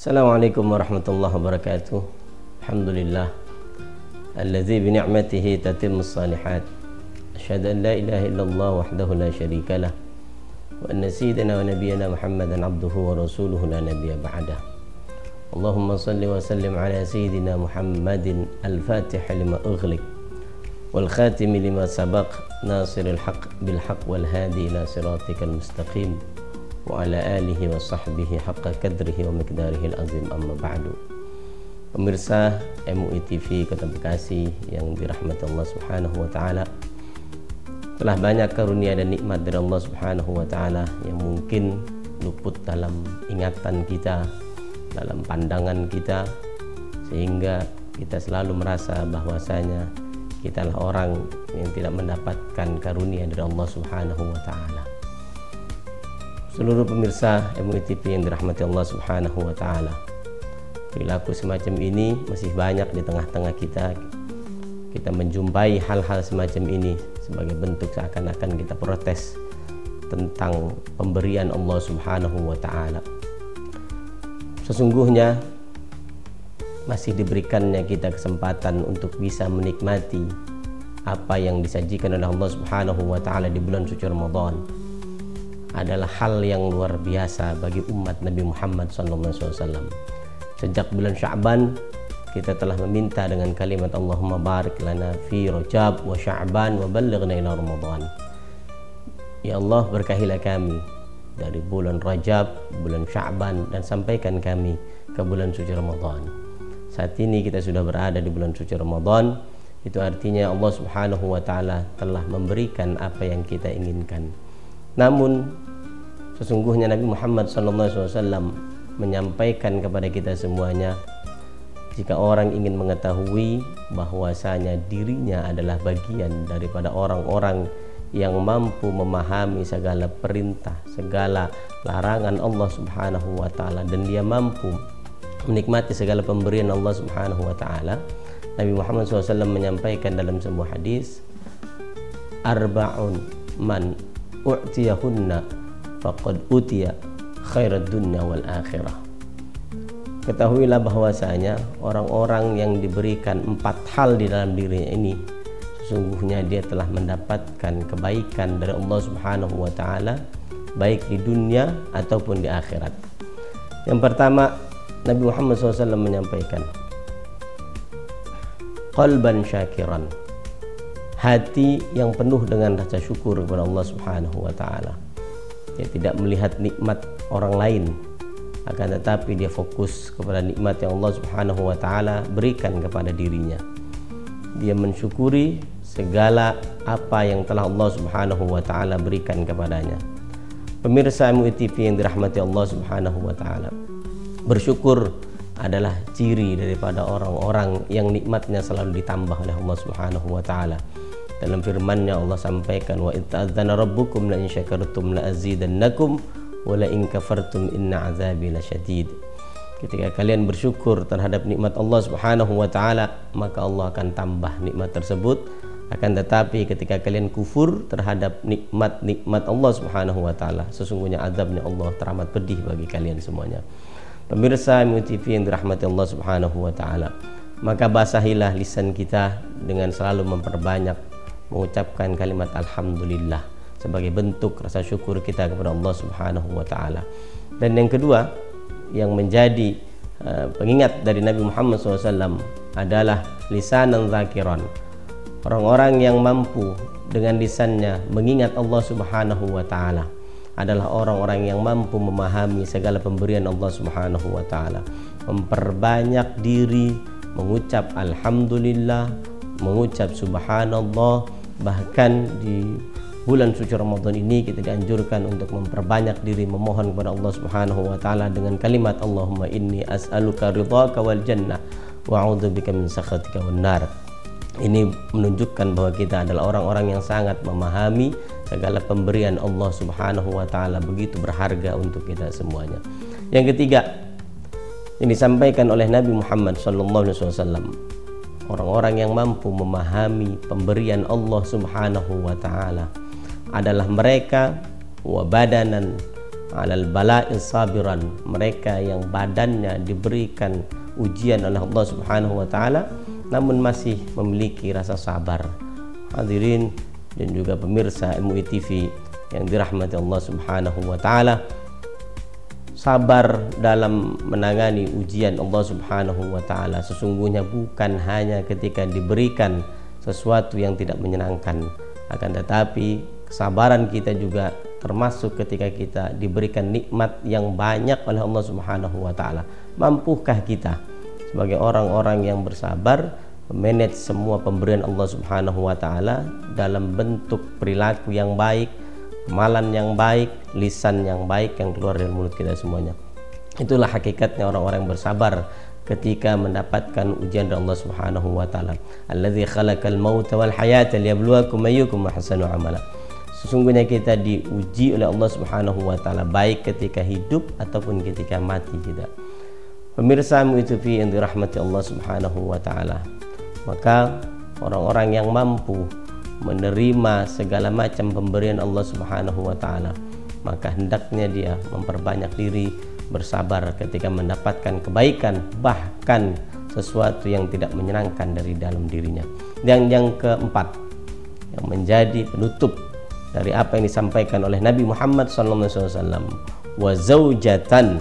Assalamualaikum warahmatullahi wabarakatuh. Alhamdulillah alladzi bi ni'matihi tatimmus shalihat. Asyhadu an la ilaha illallah wahdahu la syarikalah wa anna sayyidana wa nabiyyana Muhammadan abduhu wa rasuluhu la nabiyya ba'dah. Allahumma salli wa sallim ala sayyidina Muhammadin al-fatih lima ughliq wal khatim lima sabaq nasiril haqq bil haqq wal hadi ila siratikal mustaqim wa ala alihi wa sahbihi haqqa qadrihi wa miqdarihi al-azim, amma ba'du. Pemirsa MUI TV Kota Bekasi yang dirahmati Allah Subhanahu wa taala, telah banyak karunia dan nikmat dari Allah Subhanahu wa taala yang mungkin luput dalam ingatan kita, dalam pandangan kita, sehingga kita selalu merasa bahwasanya kita adalah orang yang tidak mendapatkan karunia dari Allah Subhanahu wa taala. Seluruh pemirsa MUI TV yang dirahmati Allah Subhanahu wa taala, perilaku semacam ini masih banyak di tengah-tengah kita. Kita menjumpai hal-hal semacam ini sebagai bentuk seakan-akan kita protes tentang pemberian Allah Subhanahu wa taala. Sesungguhnya masih diberikannya kita kesempatan untuk bisa menikmati apa yang disajikan oleh Allah Subhanahu wa taala di bulan suci Ramadan adalah hal yang luar biasa bagi umat Nabi Muhammad SAW. Sejak bulan Sya'ban kita telah meminta dengan kalimat Allahumma barik lana fi Rajab wa Sya'ban wa ballighna ila Ramadan. Ya Allah, berkahilah kami dari bulan Rajab, bulan Sya'ban, dan sampaikan kami ke bulan suci Ramadan. Saat ini kita sudah berada di bulan suci Ramadan. Itu artinya Allah Subhanahu wa taala telah memberikan apa yang kita inginkan. Namun sesungguhnya Nabi Muhammad SAW menyampaikan kepada kita semuanya, jika orang ingin mengetahui bahwasanya dirinya adalah bagian daripada orang-orang yang mampu memahami segala perintah, segala larangan Allah Subhanahu wa taala, dan dia mampu menikmati segala pemberian Allah Subhanahu wa taala, Nabi Muhammad SAW menyampaikan dalam sebuah hadis, arba'un man u'tiyahunna faqad utiya khairat dunya wal akhirah. Ketahuilah bahwasanya orang-orang yang diberikan 4 hal di dalam dirinya ini, sesungguhnya dia telah mendapatkan kebaikan dari Allah Subhanahu wa taala, baik di dunia ataupun di akhirat. Yang pertama, Nabi Muhammad SAW menyampaikan, qalban syakiran, hati yang penuh dengan rasa syukur kepada Allah Subhanahu wa taala. Dia tidak melihat nikmat orang lain, akan tetapi dia fokus kepada nikmat yang Allah Subhanahu wa taala berikan kepada dirinya. Dia mensyukuri segala apa yang telah Allah Subhanahu wa taala berikan kepadanya. Pemirsa MUI TV yang dirahmati Allah Subhanahu wa taala, bersyukur adalah ciri daripada orang-orang yang nikmatnya selalu ditambah oleh Allah Subhanahu wa taala. Dalam firman-Nya Allah sampaikan, wa idza'adzana rabbukum la in syakartum la azidannakum wa la in kafartum inna azabi lasyadid. Ketika kalian bersyukur terhadap nikmat Allah Subhanahu wa taala, maka Allah akan tambah nikmat tersebut. Akan tetapi ketika kalian kufur terhadap nikmat Allah Subhanahu wa taala, sesungguhnya azabnya Allah teramat pedih bagi kalian semuanya. Pemirsa MUI TV yang dirahmati Allah Subhanahu wa taala, maka basahilah lisan kita dengan selalu memperbanyak mengucapkan kalimat alhamdulillah sebagai bentuk rasa syukur kita kepada Allah Subhanahu wa taala. Dan yang kedua yang menjadi pengingat dari Nabi Muhammad SAW adalah lisanan zakiran. Orang-orang yang mampu dengan lisannya mengingat Allah Subhanahu wa taala adalah orang-orang yang mampu memahami segala pemberian Allah Subhanahu wa taala, memperbanyak diri mengucap alhamdulillah, mengucap subhanallah. Bahkan di bulan suci Ramadan ini kita dianjurkan untuk memperbanyak diri memohon kepada Allah Subhanahu wa taala dengan kalimat Allahumma inni as'aluka ridhaka wal jannah wa a'udzubika min sakhatika wan nar. Ini menunjukkan bahwa kita adalah orang-orang yang sangat memahami segala pemberian Allah Subhanahu wa taala, begitu berharga untuk kita semuanya. Yang ketiga yang disampaikan oleh Nabi Muhammad SAW, orang-orang yang mampu memahami pemberian Allah Subhanahu wa taala adalah mereka wa badanan 'alal bala'i sabiran, mereka yang badannya diberikan ujian oleh Allah Subhanahu wa taala namun masih memiliki rasa sabar. Hadirin dan juga pemirsa MUI TV yang dirahmati Allah Subhanahu wa taala, sabar dalam menangani ujian Allah Subhanahu wa taala sesungguhnya bukan hanya ketika diberikan sesuatu yang tidak menyenangkan, akan tetapi kesabaran kita juga termasuk ketika kita diberikan nikmat yang banyak oleh Allah Subhanahu wa taala. Mampukah kita sebagai orang-orang yang bersabar memanage semua pemberian Allah Subhanahu wa taala dalam bentuk perilaku yang baik, amalan yang baik, lisan yang baik yang keluar dari mulut kita semuanya. Itulah hakikatnya orang-orang yang bersabar ketika mendapatkan ujian dari Allah Subhanahu wa taala. Allazi khalaqal mauta wal hayata liyabluwakum ayyukum ahsanu amala. Sesungguhnya kita diuji oleh Allah Subhanahu wa taala baik ketika hidup ataupun ketika mati kita. Pemirsa MUI TV yang dirahmati Allah Subhanahu wa taala, maka orang-orang yang mampu menerima segala macam pemberian Allah Subhanahu wa taala, maka hendaknya dia memperbanyak diri bersabar ketika mendapatkan kebaikan, bahkan sesuatu yang tidak menyenangkan dari dalam dirinya. Dan yang keempat, yang menjadi penutup dari apa yang disampaikan oleh Nabi Muhammad SAW, wa zaujatan,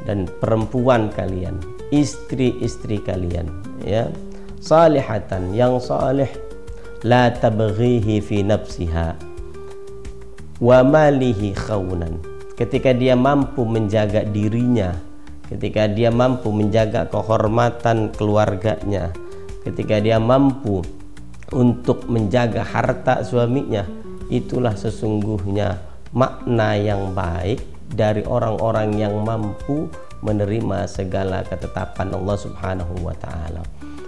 dan perempuan kalian, istri-istri kalian, ya, salihatan, yang salih, la tabghihi fi nafsiha wa malihi khawnan. Ketika dia mampu menjaga dirinya, ketika dia mampu menjaga kehormatan keluarganya, ketika dia mampu untuk menjaga harta suaminya, itulah sesungguhnya makna yang baik dari orang-orang yang mampu menerima segala ketetapan Allah Subhanahu wa taala.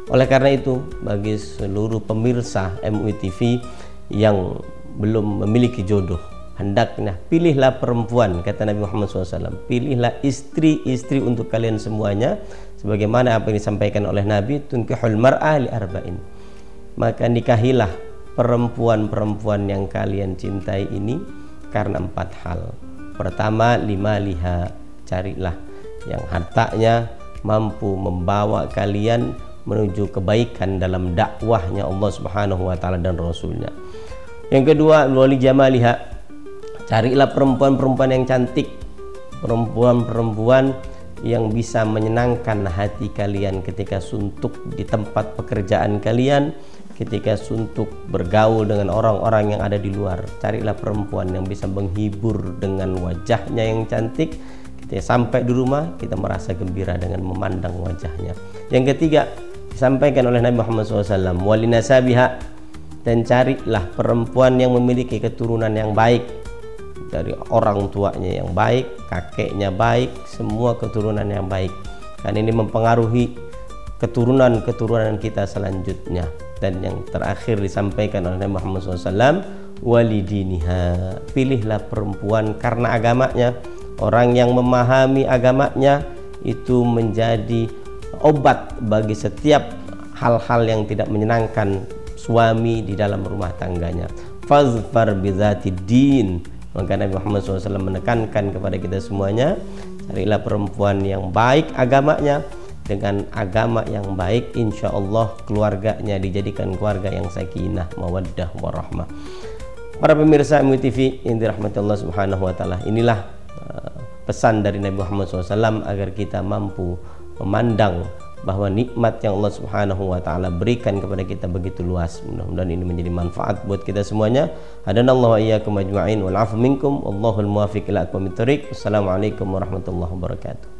Oleh karena itu, bagi seluruh pemirsa MUI TV yang belum memiliki jodoh, hendaknya pilihlah perempuan, kata Nabi Muhammad SAW, pilihlah istri-istri untuk kalian semuanya, sebagaimana apa yang disampaikan oleh Nabi, tunkihul mar'ah li arba'in. Maka nikahilah perempuan-perempuan yang kalian cintai ini karena 4 hal. Pertama, lima liha, carilah yang hartanya mampu membawa kalian menuju kebaikan dalam dakwahnya Allah Subhanahu wa taala dan Rasulnya. Yang kedua, wali jamaliha, carilah perempuan-perempuan yang cantik, perempuan-perempuan yang bisa menyenangkan hati kalian ketika suntuk di tempat pekerjaan kalian, ketika suntuk bergaul dengan orang-orang yang ada di luar. Carilah perempuan yang bisa menghibur dengan wajahnya yang cantik. Ketika sampai di rumah, kita merasa gembira dengan memandang wajahnya. Yang ketiga, disampaikan oleh Nabi Muhammad SAW, walinasabiha, dan carilah perempuan yang memiliki keturunan yang baik, dari orang tuanya yang baik, kakeknya baik, semua keturunan yang baik, karena ini mempengaruhi keturunan-keturunan kita selanjutnya. Dan yang terakhir disampaikan oleh Nabi Muhammad SAW, walidiniha, pilihlah perempuan karena agamanya. Orang yang memahami agamanya itu menjadi obat bagi setiap hal-hal yang tidak menyenangkan suami di dalam rumah tangganya. Fazfar bizati din, maka Nabi Muhammad SAW menekankan kepada kita semuanya, carilah perempuan yang baik agamanya. Dengan agama yang baik, insya Allah keluarganya dijadikan keluarga yang sakinah, mawaddah, warahmah. Para pemirsa MUI TV yang dirahmati Allah Subhanahu wa taala, inilah pesan dari Nabi Muhammad SAW agar kita mampu memandang bahwa nikmat yang Allah Subhanahu wa taala berikan kepada kita begitu luas. Mudah-mudahan ini menjadi manfaat buat kita semuanya. Hadanallahu wa iyyakum ajma'in wal 'afu minkum, wallahul muwaffiq ila aqwamit thoriq. Wassalamualaikum warahmatullahi wabarakatuh.